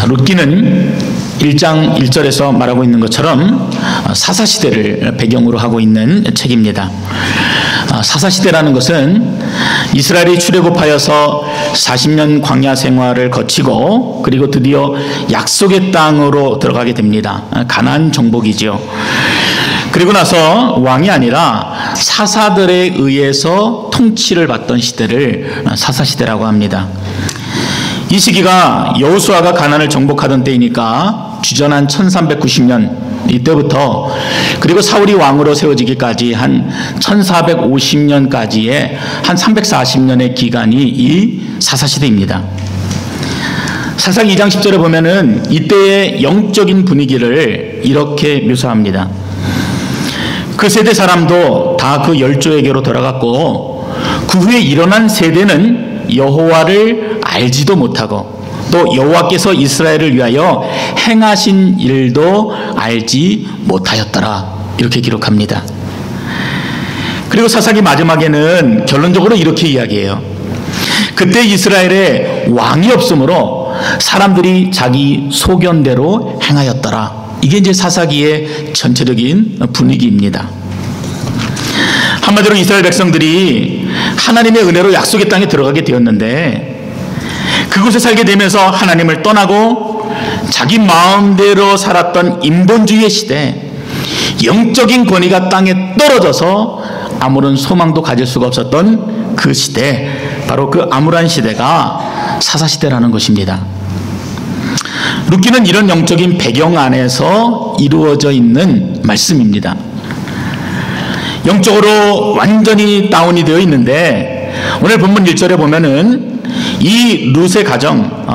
룻기는 1장 1절에서 말하고 있는 것처럼 사사시대를 배경으로 하고 있는 책입니다. 사사시대라는 것은 이스라엘이 출애굽하여서 40년 광야 생활을 거치고 그리고 드디어 약속의 땅으로 들어가게 됩니다. 가나안 정복이죠. 그리고 나서 왕이 아니라 사사들에 의해서 통치를 받던 시대를 사사시대라고 합니다. 이 시기가 여호수아가 가나안을 정복하던 때이니까 주전한 1390년 이때부터 그리고 사울이 왕으로 세워지기까지 한 1450년까지의 한 340년의 기간이 이 사사시대입니다. 사사기 2장 10절에 보면은 이때의 영적인 분위기를 이렇게 묘사합니다. 그 세대 사람도 다 그 열조에게로 돌아갔고 그 후에 일어난 세대는 여호와를 알지도 못하고 또 여호와께서 이스라엘을 위하여 행하신 일도 알지 못하였더라. 이렇게 기록합니다. 그리고 사사기 마지막에는 결론적으로 이렇게 이야기해요. 그때 이스라엘에 왕이 없으므로 사람들이 자기 소견대로 행하였더라. 이게 이제 사사기의 전체적인 분위기입니다. 한마디로 이스라엘 백성들이 하나님의 은혜로 약속의 땅에 들어가게 되었는데 그곳에 살게 되면서 하나님을 떠나고 자기 마음대로 살았던 인본주의의 시대, 영적인 권위가 땅에 떨어져서 아무런 소망도 가질 수가 없었던 그 시대, 바로 그 암울한 시대가 사사시대라는 것입니다. 룻기는 이런 영적인 배경 안에서 이루어져 있는 말씀입니다. 영적으로 완전히 다운이 되어 있는데 오늘 본문 1절에 보면은 이 룻의 가정,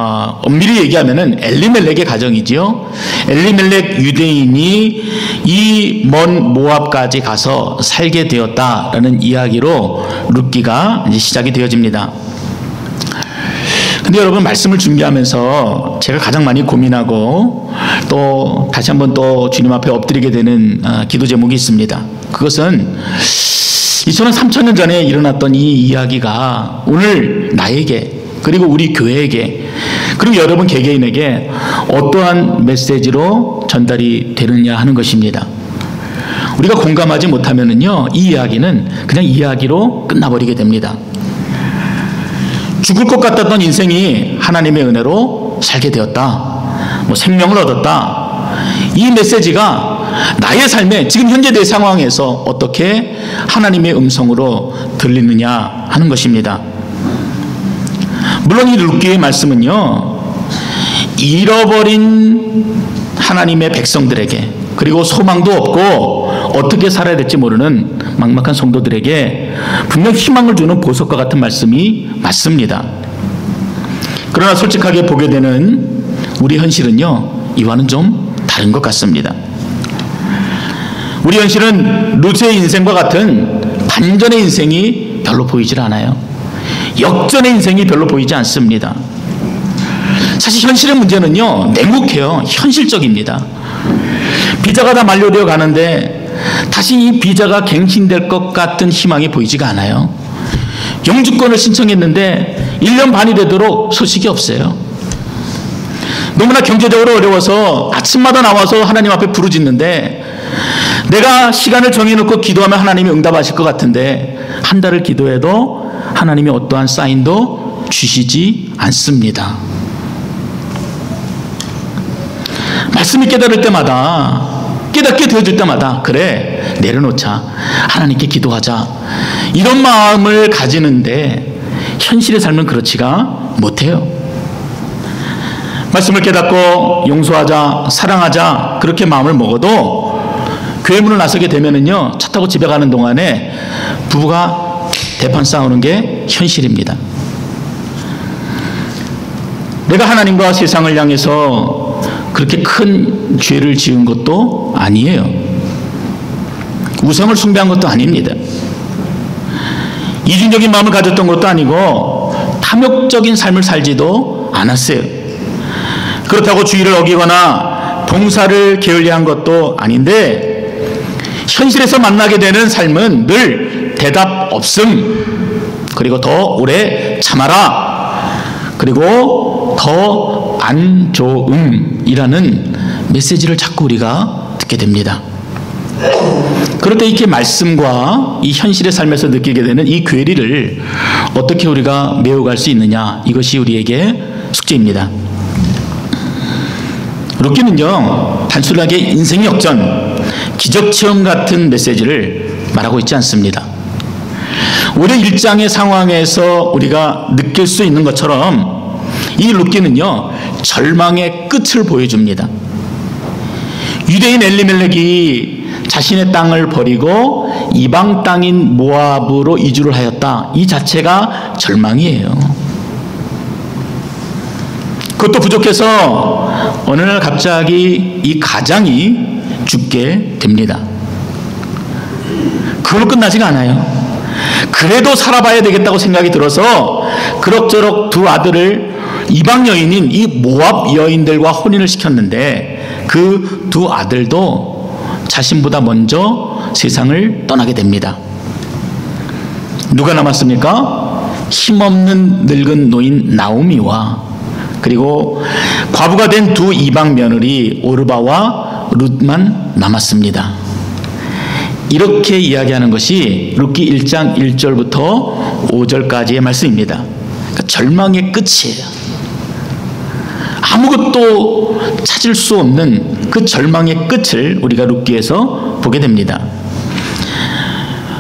엄밀히 얘기하면은 엘리멜렉의 가정이지요. 엘리멜렉 유대인이 이 먼 모압까지 가서 살게 되었다라는 이야기로 룻기가 이제 시작이 되어집니다. 근데 여러분, 말씀을 준비하면서 제가 가장 많이 고민하고 또 다시 한번 또 주님 앞에 엎드리게 되는 기도 제목이 있습니다. 그것은 2000년 3000년 전에 일어났던 이 이야기가 오늘 나에게 그리고 우리 교회에게 그리고 여러분 개개인에게 어떠한 메시지로 전달이 되느냐 하는 것입니다. 우리가 공감하지 못하면은요, 이 이야기는 그냥 이야기로 끝나버리게 됩니다. 죽을 것 같았던 인생이 하나님의 은혜로 살게 되었다, 생명을 얻었다. 이 메시지가 나의 삶에 지금 현재 내 상황에서 어떻게 하나님의 음성으로 들리느냐 하는 것입니다. 물론 이 룻기의 말씀은요, 잃어버린 하나님의 백성들에게 그리고 소망도 없고 어떻게 살아야 될지 모르는 막막한 성도들에게 분명 희망을 주는 보석과 같은 말씀이 맞습니다. 그러나 솔직하게 보게 되는 우리 현실은요, 이와는 좀 다른 것 같습니다. 우리 현실은 룻의 인생과 같은 반전의 인생이 별로 보이질 않아요. 역전의 인생이 별로 보이지 않습니다. 사실 현실의 문제는요, 냉혹해요. 현실적입니다. 비자가 다 만료되어 가는데 다시 이 비자가 갱신될 것 같은 희망이 보이지가 않아요. 영주권을 신청했는데 1년 반이 되도록 소식이 없어요. 너무나 경제적으로 어려워서 아침마다 나와서 하나님 앞에 부르짖는데 내가 시간을 정해놓고 기도하면 하나님이 응답하실 것 같은데 한 달을 기도해도 하나님이 어떠한 사인도 주시지 않습니다. 말씀이 깨달을 때마다, 깨닫게 되어질 때마다 그래, 내려놓자, 하나님께 기도하자, 이런 마음을 가지는데 현실의 삶은 그렇지가 못해요. 말씀을 깨닫고 용서하자, 사랑하자, 그렇게 마음을 먹어도 교회 문을 나서게 되면은요, 차 타고 집에 가는 동안에 부부가 대판 싸우는 게 현실입니다. 내가 하나님과 세상을 향해서 그렇게 큰 죄를 지은 것도 아니에요. 우상을 숭배한 것도 아닙니다. 이중적인 마음을 가졌던 것도 아니고 탐욕적인 삶을 살지도 않았어요. 그렇다고 주의를 어기거나 봉사를 게을리한 것도 아닌데 현실에서 만나게 되는 삶은 늘 대답 없음, 그리고 더 오래 참아라, 그리고 더 안 좋음이라는 메시지를 자꾸 우리가 듣게 됩니다. 그럴 때 이렇게 말씀과 이 현실의 삶에서 느끼게 되는 이 괴리를 어떻게 우리가 메워갈 수 있느냐, 이것이 우리에게 숙제입니다. 룻기는요, 단순하게 인생 역전, 기적체험 같은 메시지를 말하고 있지 않습니다. 오히려 1장의 상황에서 우리가 느낄 수 있는 것처럼 이 룻기는요, 절망의 끝을 보여줍니다. 유대인 엘리멜렉이 자신의 땅을 버리고 이방 땅인 모압으로 이주를 하였다. 이 자체가 절망이에요. 그것도 부족해서 어느 날 갑자기 이 가장이 죽게 됩니다. 그걸로 끝나지가 않아요. 그래도 살아봐야 되겠다고 생각이 들어서 그럭저럭 두 아들을 이방 여인인 이 모압 여인들과 혼인을 시켰는데 그 두 아들도 자신보다 먼저 세상을 떠나게 됩니다. 누가 남았습니까? 힘없는 늙은 노인 나오미와 그리고 과부가 된 두 이방 며느리 오르바와 룻만 남았습니다. 이렇게 이야기하는 것이 룻기 1장 1절부터 5절까지의 말씀입니다. 그러니까 절망의 끝이에요. 아무것도 찾을 수 없는 그 절망의 끝을 우리가 룻기에서 보게 됩니다.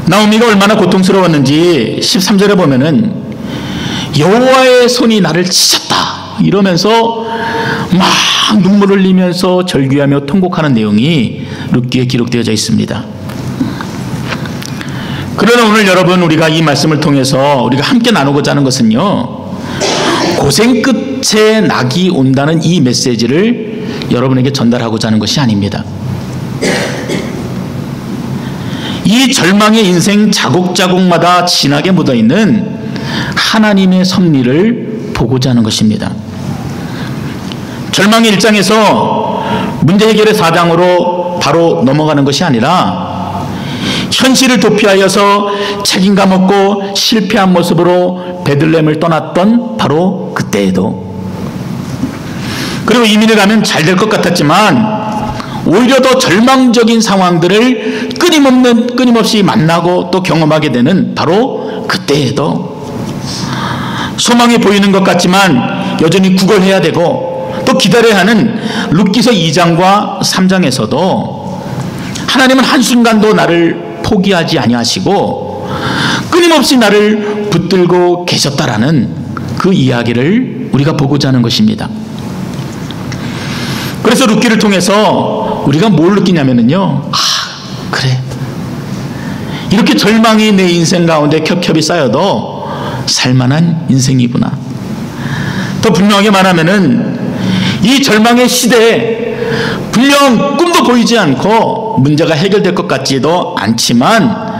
나오미가 얼마나 고통스러웠는지 13절에 보면은 여호와의 손이 나를 치셨다 이러면서 막 눈물을 흘리면서 절규하며 통곡하는 내용이 룻기에 기록되어져 있습니다. 그러나 오늘 여러분, 우리가 이 말씀을 통해서 우리가 함께 나누고자 하는 것은요, 고생 끝에 낙이 온다는 이 메시지를 여러분에게 전달하고자 하는 것이 아닙니다. 이 절망의 인생 자국자국마다 진하게 묻어있는 하나님의 섭리를 보고자 하는 것입니다. 절망의 1장에서 문제 해결의 4장으로 바로 넘어가는 것이 아니라 현실을 도피하여서 책임감 없고 실패한 모습으로 베들레헴을 떠났던 바로 그때에도, 그리고 이민을 가면 잘 될 것 같았지만 오히려 더 절망적인 상황들을 끊임없이 만나고 또 경험하게 되는 바로 그때에도 소망이 보이는 것 같지만 여전히 구걸해야 되고 또 기다려야 하는 룻기서 2장과 3장에서도 하나님은 한순간도 나를 포기하지 아니하시고 끊임없이 나를 붙들고 계셨다라는 그 이야기를 우리가 보고자 하는 것입니다. 그래서 룻기를 통해서 우리가 뭘 느끼냐면요, 그래, 이렇게 절망이 내 인생 가운데 겹겹이 쌓여도 살만한 인생이구나. 더 분명하게 말하면은 이 절망의 시대에 분명 꿈도 보이지 않고 문제가 해결될 것 같지도 않지만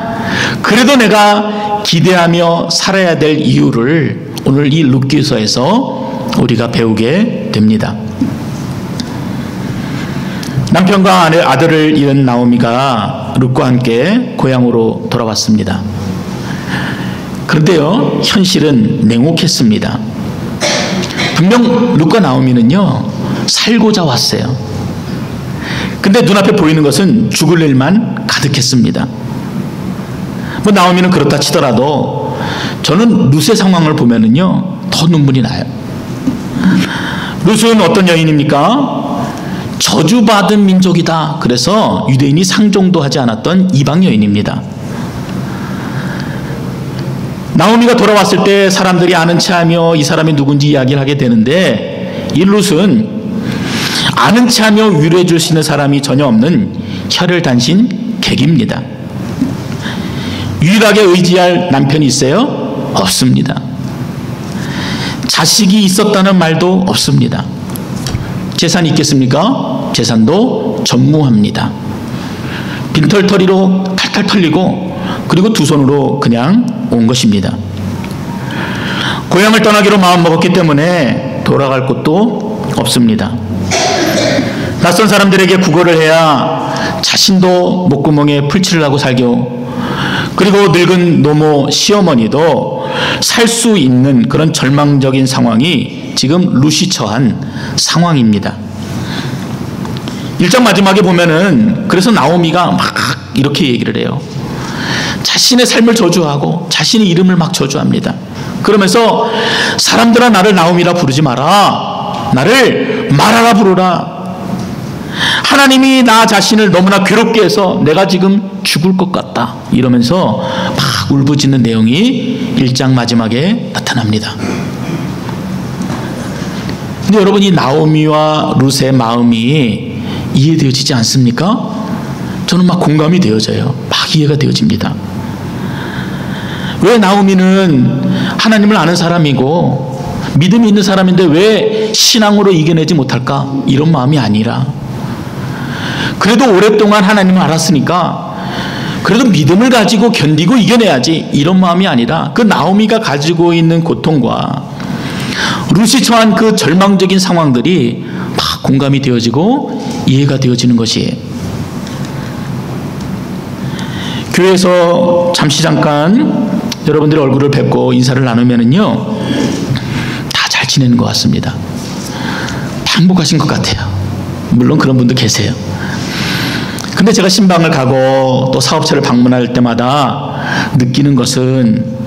그래도 내가 기대하며 살아야 될 이유를 오늘 이 룻기서에서 우리가 배우게 됩니다. 남편과 아들을 잃은 나오미가 룻과 함께 고향으로 돌아왔습니다. 그런데요, 현실은 냉혹했습니다. 분명 룻과 나오미는요, 살고자 왔어요. 근데 눈앞에 보이는 것은 죽을 일만 가득했습니다. 뭐 나오미는 그렇다 치더라도 저는 룻의 상황을 보면은요, 더 눈물이 나요. 룻은 어떤 여인입니까? 저주받은 민족이다. 그래서 유대인이 상종도 하지 않았던 이방 여인입니다. 나오미가 돌아왔을 때 사람들이 아는 체하며 이 사람이 누군지 이야기를 하게 되는데, 이 룻은 아는 체하며 위로해 줄 수 있는 사람이 전혀 없는 혈혈단신 객입니다. 유일하게 의지할 남편이 있어요? 없습니다. 자식이 있었다는 말도 없습니다. 재산이 있겠습니까? 재산도 전무합니다. 빈털터리로 탈탈 털리고 그리고 두 손으로 그냥 온 것입니다. 고향을 떠나기로 마음먹었기 때문에 돌아갈 곳도 없습니다. 낯선 사람들에게 구걸을 해야 자신도 목구멍에 풀칠을 하고 살고, 그리고 늙은 노모 시어머니도 살 수 있는 그런 절망적인 상황이 지금 룻이 처한 상황입니다. 1장 마지막에 보면은 그래서 나오미가 막 이렇게 얘기를 해요. 자신의 삶을 저주하고 자신의 이름을 막 저주합니다. 그러면서 사람들아 나를 나오미라 부르지 마라. 나를 마라라 부르라. 하나님이 나 자신을 너무나 괴롭게 해서 내가 지금 죽을 것 같다. 이러면서 막 울부짖는 내용이 1장 마지막에 나타납니다. 근데 여러분 이 나오미와 룻의 마음이 이해되어지지 않습니까? 저는 막 공감이 되어져요. 막 이해가 되어집니다. 왜 나오미는 하나님을 아는 사람이고 믿음이 있는 사람인데 왜 신앙으로 이겨내지 못할까? 이런 마음이 아니라 그래도 오랫동안 하나님을 알았으니까 그래도 믿음을 가지고 견디고 이겨내야지 이런 마음이 아니라 그 나오미가 가지고 있는 고통과 룻이 처한 그 절망적인 상황들이 막 공감이 되어지고 이해가 되어지는 것이에요. 교회에서 잠깐 여러분들의 얼굴을 뵙고 인사를 나누면은요 다 잘 지내는 것 같습니다. 다 행복하신 것 같아요. 물론 그런 분도 계세요. 근데 제가 신방을 가고 또 사업체를 방문할 때마다 느끼는 것은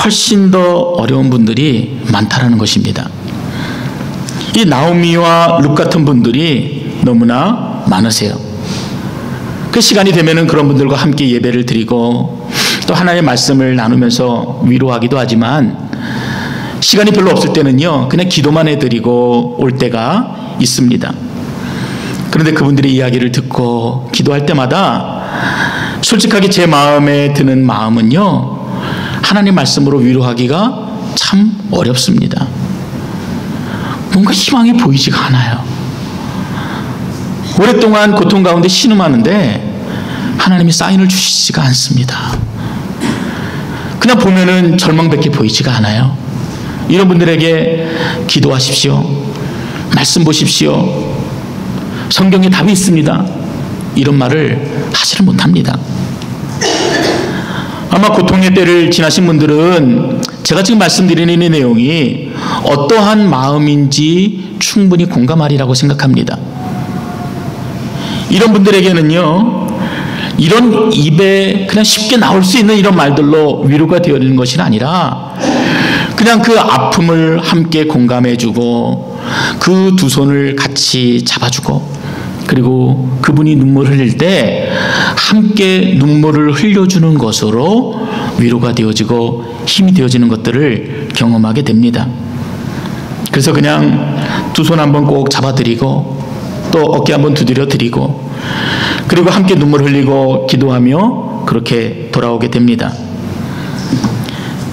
훨씬 더 어려운 분들이 많다라는 것입니다. 이 나오미와 룻 같은 분들이 너무나 많으세요. 그 시간이 되면은 그런 분들과 함께 예배를 드리고 또 하나님의 말씀을 나누면서 위로하기도 하지만 시간이 별로 없을 때는요 그냥 기도만 해드리고 올 때가 있습니다. 그런데 그분들의 이야기를 듣고 기도할 때마다 솔직하게 제 마음에 드는 마음은요 하나님 말씀으로 위로하기가 참 어렵습니다. 뭔가 희망이 보이지가 않아요. 오랫동안 고통 가운데 신음하는데 하나님이 사인을 주시지가 않습니다. 그냥 보면은 절망밖에 보이지가 않아요. 이런 분들에게 기도하십시오. 말씀 보십시오. 성경에 답이 있습니다. 이런 말을 하지를 못합니다. 아마 고통의 때를 지나신 분들은 제가 지금 말씀드리는 이 내용이 어떠한 마음인지 충분히 공감하리라고 생각합니다. 이런 분들에게는요 이런 입에 그냥 쉽게 나올 수 있는 이런 말들로 위로가 되어지는 것이 아니라 그냥 그 아픔을 함께 공감해주고 그 두 손을 같이 잡아주고 그리고 그분이 눈물 흘릴 때 함께 눈물을 흘려주는 것으로 위로가 되어지고 힘이 되어지는 것들을 경험하게 됩니다. 그래서 그냥 두 손 한번 꼭 잡아드리고 또 어깨 한번 두드려 드리고 그리고 함께 눈물 흘리고 기도하며 그렇게 돌아오게 됩니다.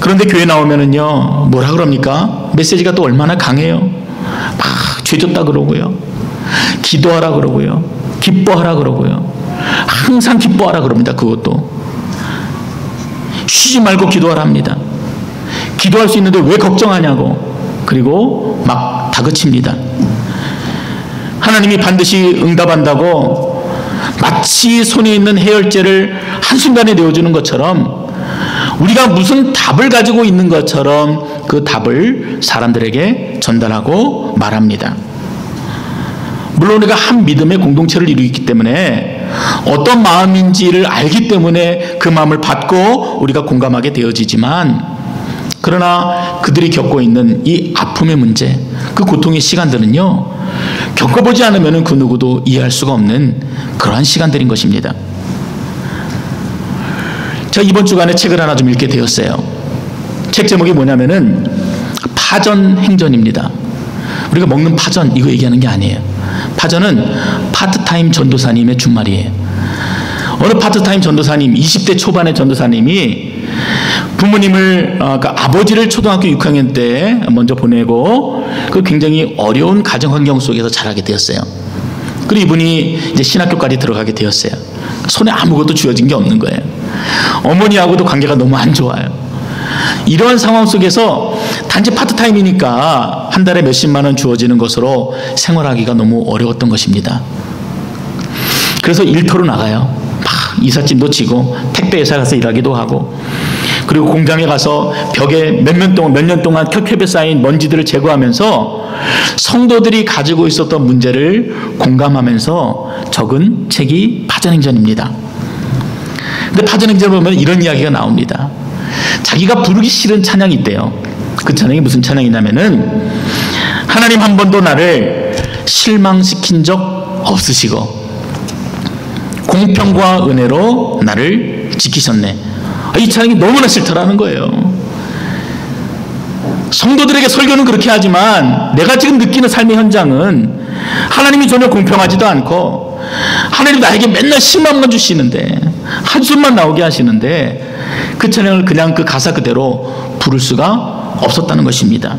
그런데 교회 나오면은요 뭐라 그럽니까? 메시지가 또 얼마나 강해요. 막 죄졌다 그러고요 기도하라 그러고요 기뻐하라 그러고요 항상 기뻐하라 그럽니다. 그것도 쉬지 말고 기도하라 합니다. 기도할 수 있는데 왜 걱정하냐고 그리고 막 다그칩니다. 하나님이 반드시 응답한다고 마치 손에 있는 해열제를 한순간에 내어주는 것처럼 우리가 무슨 답을 가지고 있는 것처럼 그 답을 사람들에게 전달하고 말합니다. 물론 우리가 한 믿음의 공동체를 이루기 때문에 어떤 마음인지를 알기 때문에 그 마음을 받고 우리가 공감하게 되어지지만 그러나 그들이 겪고 있는 이 아픔의 문제, 그 고통의 시간들은요 겪어보지 않으면 그 누구도 이해할 수가 없는 그러한 시간들인 것입니다. 제가 이번 주간에 책을 하나 좀 읽게 되었어요. 책 제목이 뭐냐면은 파전행전입니다. 우리가 먹는 파전 이거 얘기하는 게 아니에요. 파전은 파트타임 전도사님의 준말이에요. 어느 파트타임 전도사님 20대 초반의 전도사님이 부모님을 그러니까 아버지를 초등학교 6학년 때 먼저 보내고 그 굉장히 어려운 가정 환경 속에서 자라게 되었어요. 그리고 이분이 이제 신학교까지 들어가게 되었어요. 손에 아무것도 쥐어진 게 없는 거예요. 어머니하고도 관계가 너무 안 좋아요. 이러한 상황 속에서 단지 파트타임이니까 한 달에 몇십만 원 주어지는 것으로 생활하기가 너무 어려웠던 것입니다. 그래서 일터로 나가요. 막 이삿짐도 지고 택배 회사 가서 일하기도 하고 그리고 공장에 가서 벽에 몇 년 동안 켜켜이 쌓인 먼지들을 제거하면서 성도들이 가지고 있었던 문제를 공감하면서 적은 책이 파전행전입니다. 근데 파전행전을 보면 이런 이야기가 나옵니다. 자기가 부르기 싫은 찬양이 있대요. 그 찬양이 무슨 찬양이냐면은 하나님 한 번도 나를 실망시킨 적 없으시고 공평과 은혜로 나를 지키셨네. 이 찬양이 너무나 싫더라는 거예요. 성도들에게 설교는 그렇게 하지만 내가 지금 느끼는 삶의 현장은 하나님이 전혀 공평하지도 않고 하나님 나에게 맨날 실망만 주시는데 한숨만 나오게 하시는데 그 찬양을 그냥 그 가사 그대로 부를 수가 없었다는 것입니다.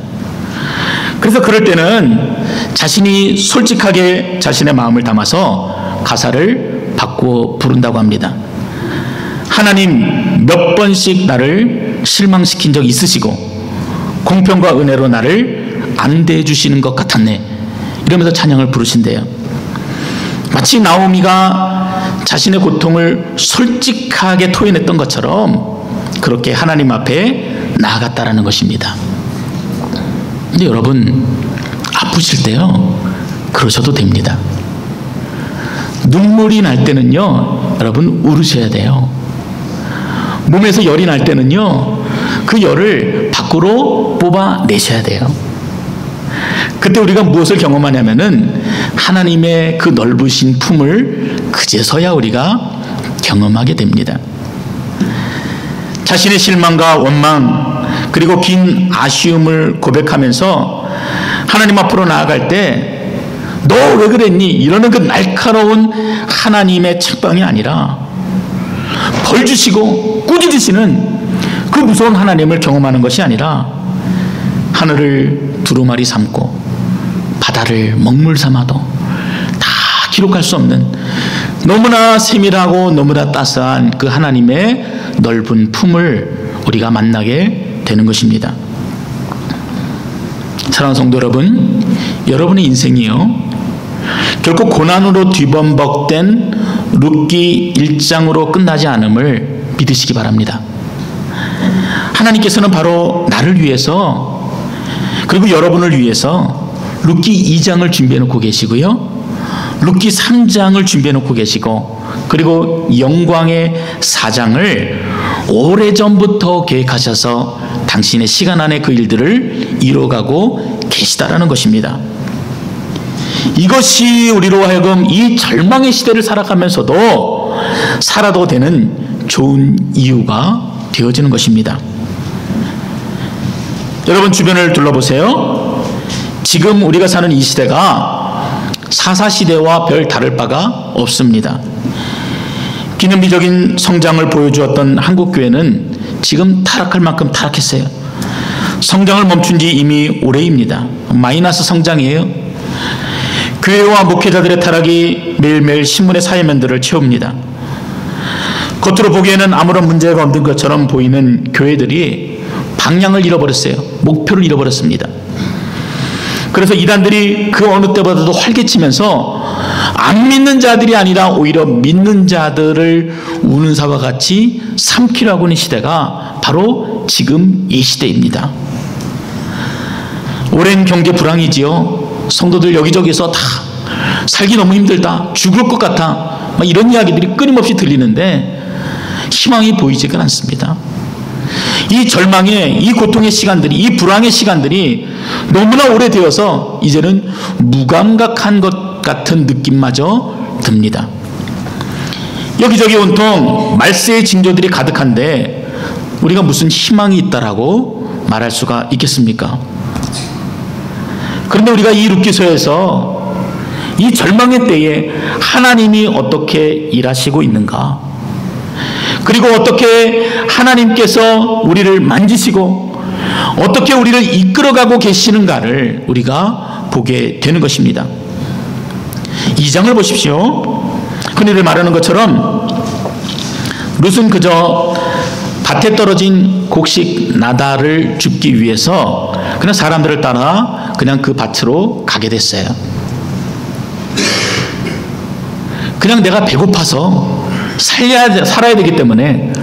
그래서 그럴 때는 자신이 솔직하게 자신의 마음을 담아서 가사를 바꾸어 부른다고 합니다. 하나님 몇 번씩 나를 실망시킨 적 있으시고 공평과 은혜로 나를 안대해 주시는 것 같았네. 이러면서 찬양을 부르신대요. 마치 나오미가 자신의 고통을 솔직하게 토해냈던 것처럼 그렇게 하나님 앞에 나아갔다라는 것입니다. 근데 여러분 아프실 때요 그러셔도 됩니다. 눈물이 날 때는요 여러분 울으셔야 돼요. 몸에서 열이 날 때는요 그 열을 밖으로 뽑아내셔야 돼요. 그때 우리가 무엇을 경험하냐면은 하나님의 그 넓으신 품을 그제서야 우리가 경험하게 됩니다. 자신의 실망과 원망 그리고 긴 아쉬움을 고백하면서 하나님 앞으로 나아갈 때 너 왜 그랬니? 이러는 그 날카로운 하나님의 책방이 아니라 벌 주시고 꾸짖으시는 그 무서운 하나님을 경험하는 것이 아니라 하늘을 두루마리 삼고 바다를 먹물 삼아도 다 기록할 수 없는 너무나 세밀하고 너무나 따스한 그 하나님의 넓은 품을 우리가 만나게 되는 것입니다. 사랑하는 성도 여러분, 여러분의 인생이요 결코 고난으로 뒤범벅된 룻기 1장으로 끝나지 않음을 믿으시기 바랍니다. 하나님께서는 바로 나를 위해서 그리고 여러분을 위해서 룻기 2장을 준비해 놓고 계시고요 룻기 3장을 준비해 놓고 계시고 그리고 영광의 4장을 오래전부터 계획하셔서 당신의 시간 안에 그 일들을 이뤄가고 계시다라는 것입니다. 이것이 우리로 하여금 이 절망의 시대를 살아가면서도 살아도 되는 좋은 이유가 되어지는 것입니다. 여러분 주변을 둘러보세요. 지금 우리가 사는 이 시대가 사사시대와 별 다를 바가 없습니다. 기념비적인 성장을 보여주었던 한국교회는 지금 타락할 만큼 타락했어요. 성장을 멈춘 지 이미 오래입니다. 마이너스 성장이에요. 교회와 목회자들의 타락이 매일매일 신문의 사회면들을 채웁니다. 겉으로 보기에는 아무런 문제가 없는 것처럼 보이는 교회들이 방향을 잃어버렸어요. 목표를 잃어버렸습니다. 그래서 이단들이 그 어느 때보다도 활개치면서 안 믿는 자들이 아니라 오히려 믿는 자들을 우는 사와 같이 삼키려고 하는 시대가 바로 지금 이 시대입니다. 오랜 경제 불황이지요. 성도들 여기저기서 다 살기 너무 힘들다, 죽을 것 같아, 막 이런 이야기들이 끊임없이 들리는데 희망이 보이지가 않습니다. 이 절망의, 이 고통의 시간들이, 이 불황의 시간들이 너무나 오래되어서 이제는 무감각한 것 같은 느낌마저 듭니다. 여기저기 온통 말세의 징조들이 가득한데 우리가 무슨 희망이 있다라고 말할 수가 있겠습니까? 그런데 우리가 이 룻기서에서 이 절망의 때에 하나님이 어떻게 일하시고 있는가, 그리고 어떻게 하나님께서 우리를 만지시고 어떻게 우리를 이끌어가고 계시는가를 우리가 보게 되는 것입니다. 2장을 보십시오. 흔히들 말하는 것처럼 룻은 그저 밭에 떨어진 곡식 나달을 줍기 위해서 그냥 사람들을 따라 그냥 그 밭으로 가게 됐어요. 그냥 내가 배고파서 살아야 되기 때문에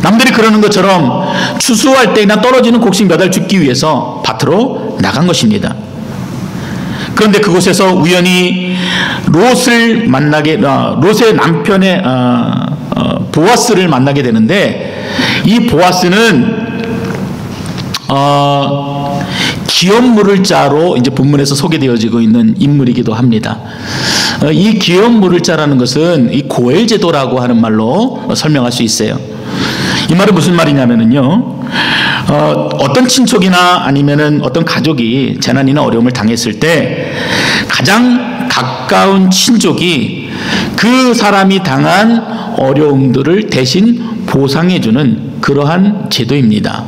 남들이 그러는 것처럼 추수할 때나 떨어지는 곡식 몇 알 줍기 위해서 밭으로 나간 것입니다. 그런데 그곳에서 우연히 롯의 남편의 보아스를 만나게 되는데, 이 보아스는 기업물을 자로 이제 본문에서 소개되어지고 있는 인물이기도 합니다. 이 기업물을 자라는 것은 이 고엘제도라고 하는 말로 설명할 수 있어요. 이 말은 무슨 말이냐면요, 어떤 친척이나 아니면은 어떤 가족이 재난이나 어려움을 당했을 때 가장 가까운 친족이 그 사람이 당한 어려움들을 대신 보상해주는 그러한 제도입니다.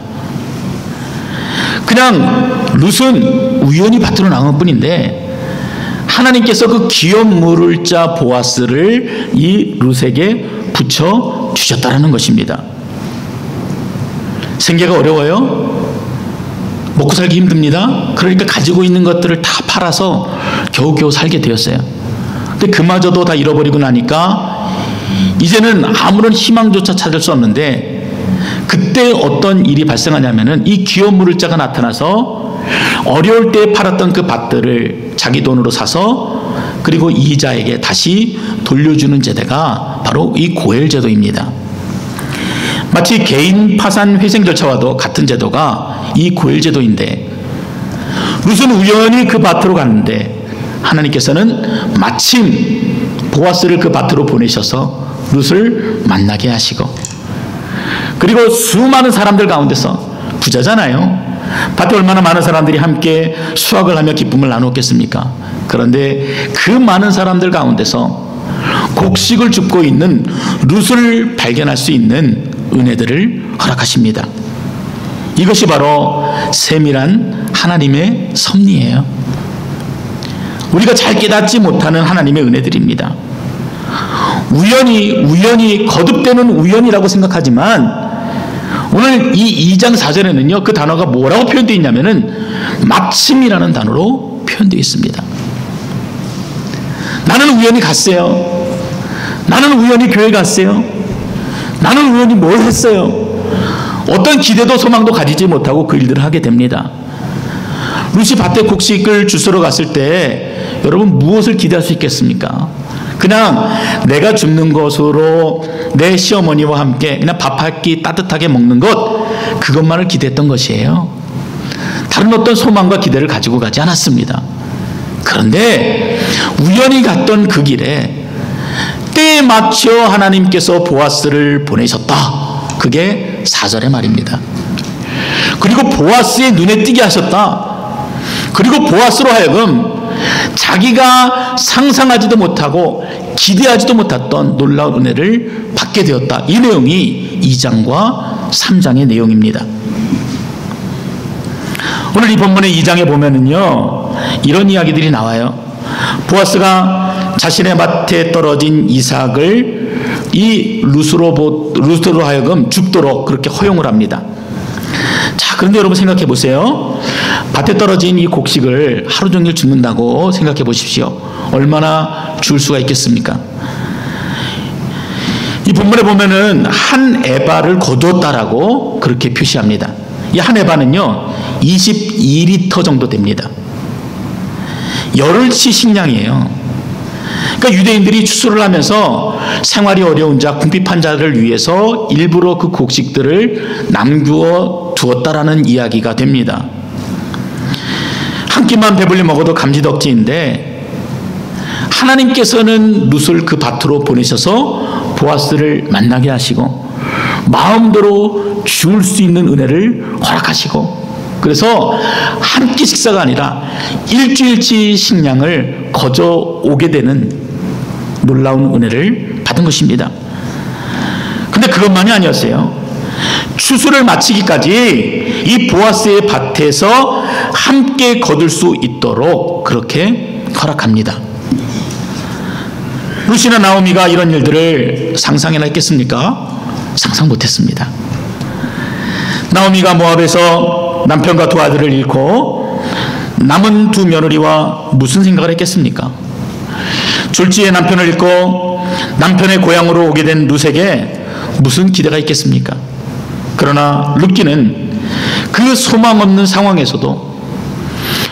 그냥 룻은 우연히 밭으로 나온 것 뿐인데, 하나님께서 그 기업물을 자 보아스를 이 룻에게 붙여 주셨다라는 것입니다. 생계가 어려워요? 먹고 살기 힘듭니다. 그러니까 가지고 있는 것들을 다 팔아서 겨우겨우 살게 되었어요. 근데 그마저도 다 잃어버리고 나니까 이제는 아무런 희망조차 찾을 수 없는데, 그때 어떤 일이 발생하냐면은 이 기업물을 자가 나타나서 어려울 때 팔았던 그 밭들을 자기 돈으로 사서 그리고 이자에게 다시 돌려주는 제도가 바로 이 고엘 제도입니다. 마치 개인 파산 회생 절차와도 같은 제도가 이 고엘 제도인데, 룻은 우연히 그 밭으로 갔는데 하나님께서는 마침 보아스를 그 밭으로 보내셔서 룻을 만나게 하시고, 그리고 수많은 사람들 가운데서, 부자잖아요. 밭에 얼마나 많은 사람들이 함께 수확을 하며 기쁨을 나누었겠습니까? 그런데 그 많은 사람들 가운데서 곡식을 줍고 있는 룻을 발견할 수 있는 은혜들을 허락하십니다. 이것이 바로 세밀한 하나님의 섭리예요. 우리가 잘 깨닫지 못하는 하나님의 은혜들입니다. 우연히 거듭되는 우연이라고 생각하지만, 오늘 이 2장 4절에는요 그 단어가 뭐라고 표현되어 있냐면은 마침이라는 단어로 표현되어 있습니다. 나는 우연히 갔어요. 나는 우연히 교회 갔어요. 나는 우연히 뭘 했어요. 어떤 기대도 소망도 가지지 못하고 그 일들을 하게 됩니다. 룻이 밭에 곡식을 주스러 갔을 때 여러분 무엇을 기대할 수 있겠습니까? 그냥 내가 줍는 것으로 내 시어머니와 함께 그냥 밥 한 끼 따뜻하게 먹는 것, 그것만을 기대했던 것이에요. 다른 어떤 소망과 기대를 가지고 가지 않았습니다. 그런데 우연히 갔던 그 길에 때에 맞춰 하나님께서 보아스를 보내셨다. 그게 4절의 말입니다. 그리고 보아스의 눈에 띄게 하셨다. 그리고 보아스로 하여금 자기가 상상하지도 못하고 기대하지도 못했던 놀라운 은혜를 받게 되었다. 이 내용이 2장과 3장의 내용입니다. 오늘 이 본문의 2장에 보면은요 이런 이야기들이 나와요. 보아스가 자신의 밭에 떨어진 이삭을 이 룻으로 하여금 줍도록 그렇게 허용을 합니다. 자, 그런데 여러분 생각해 보세요. 밭에 떨어진 이 곡식을 하루 종일 줍는다고 생각해 보십시오. 얼마나 줄 수가 있겠습니까? 이 본문에 보면은 한 에바를 거두었다라고 그렇게 표시합니다. 이 한 에바는요 22리터 정도 됩니다. 열흘치 식량이에요. 그러니까 유대인들이 추수를 하면서 생활이 어려운 자, 궁핍한 자를 위해서 일부러 그 곡식들을 남겨 두었다라는 이야기가 됩니다. 한 끼만 배불리 먹어도 감지덕지인데, 하나님께서는 룻을 그 밭으로 보내셔서 보아스를 만나게 하시고 마음대로 줄 수 있는 은혜를 허락하시고, 그래서 한 끼 식사가 아니라 일주일치 식량을 거저오게 되는 놀라운 은혜를 받은 것입니다. 근데 그것만이 아니었어요. 추수를 마치기까지 이 보아스의 밭에서 함께 거둘 수 있도록 그렇게 허락합니다. 룻이나 나오미가 이런 일들을 상상해나 했겠습니까? 상상 못했습니다. 나오미가 모압에서 남편과 두 아들을 잃고 남은 두 며느리와 무슨 생각을 했겠습니까? 졸지에 남편을 잃고 남편의 고향으로 오게 된 룻에게 무슨 기대가 있겠습니까? 그러나 룻기는 그 소망 없는 상황에서도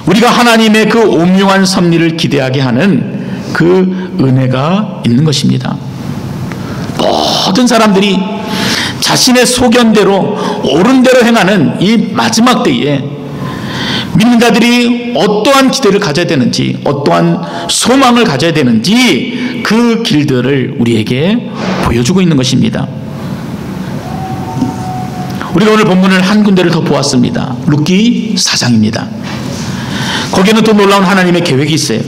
우리가 하나님의 그 오묘한 섭리를 기대하게 하는 그 은혜가 있는 것입니다. 모든 사람들이 자신의 소견대로 옳은 대로 행하는 이 마지막 때에 믿는 자들이 어떠한 기대를 가져야 되는지, 어떠한 소망을 가져야 되는지 그 길들을 우리에게 보여주고 있는 것입니다. 우리가 오늘 본문을 한 군데를 더 보았습니다. 룻기 4장입니다. 거기에는 또 놀라운 하나님의 계획이 있어요.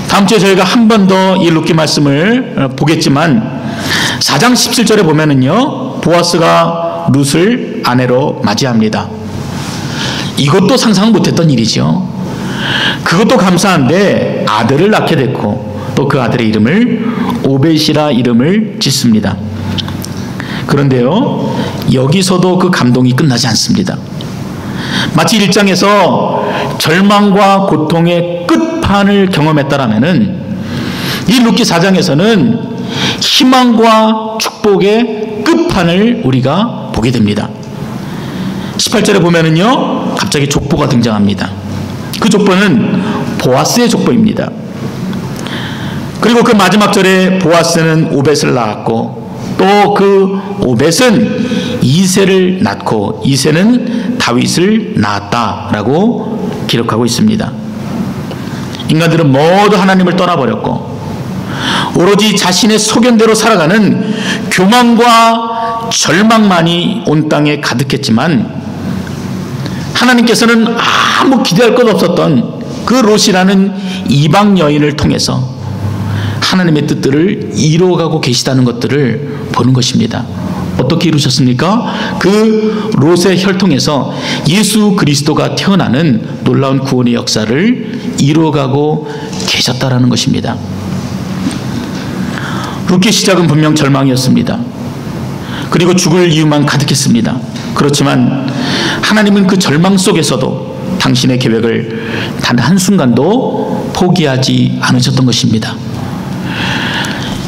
다음 주에 저희가 한 번 더 이 룻기 말씀을 보겠지만 4장 17절에 보면은요, 보아스가 룻을 아내로 맞이합니다. 이것도 상상 못했던 일이죠. 그것도 감사한데 아들을 낳게 됐고 또 그 아들의 이름을 오벳이라 이름을 짓습니다. 그런데요, 여기서도 그 감동이 끝나지 않습니다. 마치 1장에서 절망과 고통의 끝판을 경험했다라면은 이 룻기 4장에서는 희망과 축복의 끝판을 우리가 보게 됩니다. 18절에 보면은요, 갑자기 족보가 등장합니다. 그 족보는 보아스의 족보입니다. 그리고 그 마지막 절에 보아스는 오벳을 낳았고 또 그 오벳은 이새를 낳고 이새는 다윗을 낳았다라고 기록하고 있습니다. 인간들은 모두 하나님을 떠나버렸고 오로지 자신의 소견대로 살아가는 교만과 절망만이 온 땅에 가득했지만 하나님께서는 아무 기대할 것 없었던 그 롯이라는 이방 여인을 통해서 하나님의 뜻들을 이루어가고 계시다는 것들을 보는 것입니다. 어떻게 이루셨습니까? 그 롯의 혈통에서 예수 그리스도가 태어나는 놀라운 구원의 역사를 이루어가고 계셨다라는 것입니다. 룻기의 시작은 분명 절망이었습니다. 그리고 죽을 이유만 가득했습니다. 그렇지만 하나님은 그 절망 속에서도 당신의 계획을 단 한순간도 포기하지 않으셨던 것입니다.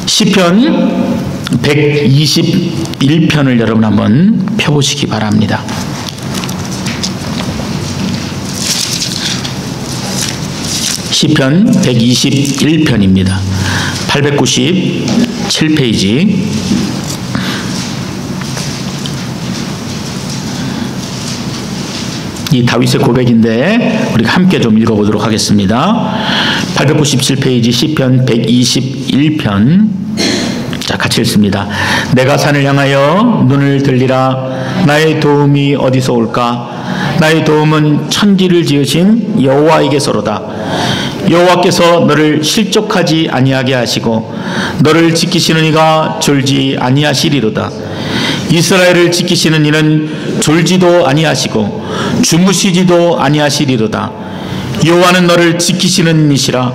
시편 121편을 여러분 한번 펴보시기 바랍니다. 시편 121편입니다. 897페이지. 이 다윗의 고백인데 우리가 함께 좀 읽어보도록 하겠습니다. 897페이지 시편 121편. 자, 같이 읽습니다. 내가 산을 향하여 눈을 들리라. 나의 도움이 어디서 올까? 나의 도움은 천지를 지으신 여호와에게서로다. 여호와께서 너를 실족하지 아니하게 하시고 너를 지키시는 이가 졸지 아니하시리로다. 이스라엘을 지키시는 이는 졸지도 아니하시고 주무시지도 아니하시리로다. 여호와는 너를 지키시는 이시라.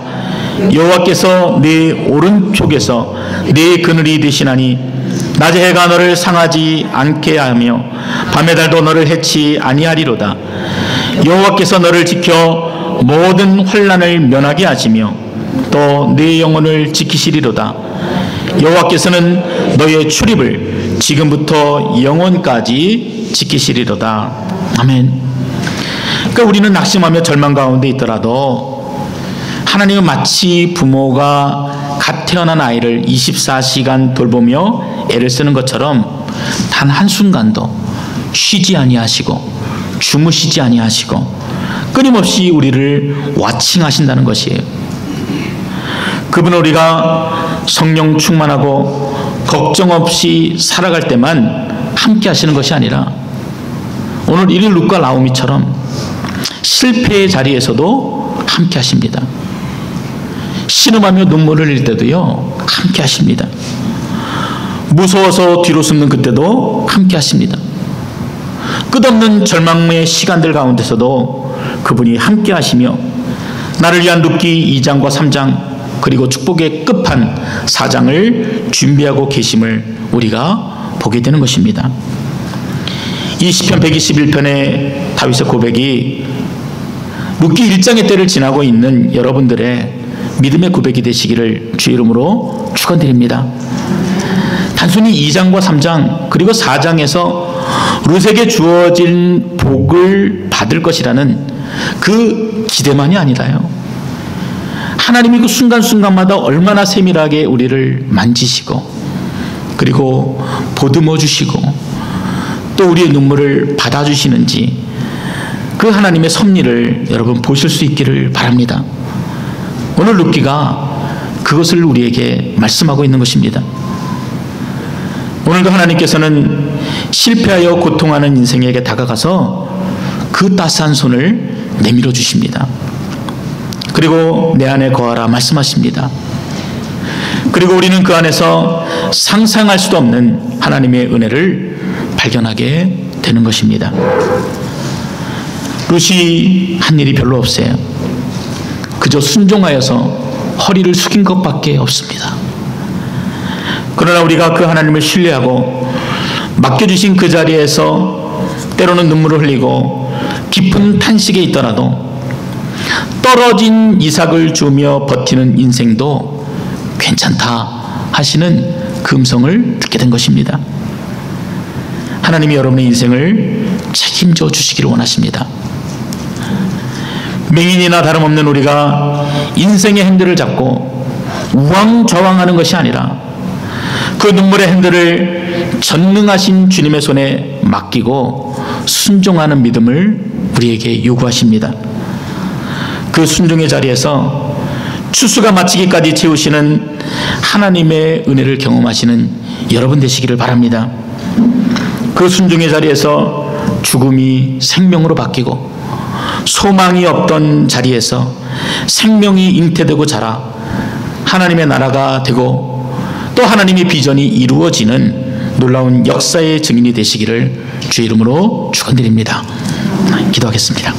여호와께서 네 오른쪽에서 네 그늘이 되시나니 낮의 해가 너를 상하지 않게 하며 밤의 달도 너를 해치 아니하리로다. 여호와께서 너를 지켜 모든 환난을 면하게 하시며 또 네 영혼을 지키시리로다. 여호와께서는 너의 출입을 지금부터 영원까지 지키시리로다. 아멘. 그러니까 우리는 낙심하며 절망 가운데 있더라도 하나님은 마치 부모가 갓 태어난 아이를 24시간 돌보며 애를 쓰는 것처럼 단 한순간도 쉬지 아니하시고 주무시지 아니하시고 끊임없이 우리를 와칭하신다는 것이에요. 그분은 우리가 성령 충만하고 걱정 없이 살아갈 때만 함께 하시는 것이 아니라 오늘 1일 룻과 나오미처럼 실패의 자리에서도 함께 하십니다. 신음하며 눈물을 흘릴 때도요, 함께 하십니다. 무서워서 뒤로 숨는 그때도 함께 하십니다. 끝없는 절망의 시간들 가운데서도 그분이 함께 하시며 나를 위한 룻기 2장과 3장 그리고 축복의 끝판 4장을 준비하고 계심을 우리가 보게 되는 것입니다. 이 시편 121편의 다윗의 고백이 룻기 1장의 때를 지나고 있는 여러분들의 믿음의 고백이 되시기를 주의 이름으로 축원드립니다. 단순히 2장과 3장 그리고 4장에서 룻에게 주어진 복을 받을 것이라는 그 기대만이 아니라요, 하나님이 그 순간순간마다 얼마나 세밀하게 우리를 만지시고 그리고 보듬어 주시고 또 우리의 눈물을 받아주시는지 그 하나님의 섭리를 여러분 보실 수 있기를 바랍니다. 오늘 룻기가 그것을 우리에게 말씀하고 있는 것입니다. 오늘도 하나님께서는 실패하여 고통하는 인생에게 다가가서 그 따스한 손을 내밀어 주십니다. 그리고 내 안에 거하라 말씀하십니다. 그리고 우리는 그 안에서 상상할 수도 없는 하나님의 은혜를 발견하게 되는 것입니다. 룻이 한 일이 별로 없어요. 그저 순종하여서 허리를 숙인 것밖에 없습니다. 그러나 우리가 그 하나님을 신뢰하고 맡겨주신 그 자리에서 때로는 눈물을 흘리고 깊은 탄식에 있더라도 떨어진 이삭을 주며 버티는 인생도 괜찮다 하시는 그 음성을 듣게 된 것입니다. 하나님이 여러분의 인생을 책임져 주시기를 원하십니다. 맹인이나 다름없는 우리가 인생의 핸들을 잡고 우왕좌왕하는 것이 아니라 그 눈물의 핸들을 전능하신 주님의 손에 맡기고 순종하는 믿음을 우리에게 요구하십니다. 그 순종의 자리에서 추수가 마치기까지 채우시는 하나님의 은혜를 경험하시는 여러분 되시기를 바랍니다. 그 순종의 자리에서 죽음이 생명으로 바뀌고 소망이 없던 자리에서 생명이 잉태되고 자라 하나님의 나라가 되고 또 하나님의 비전이 이루어지는 놀라운 역사의 증인이 되시기를 주의 이름으로 축원드립니다. 기도하겠습니다.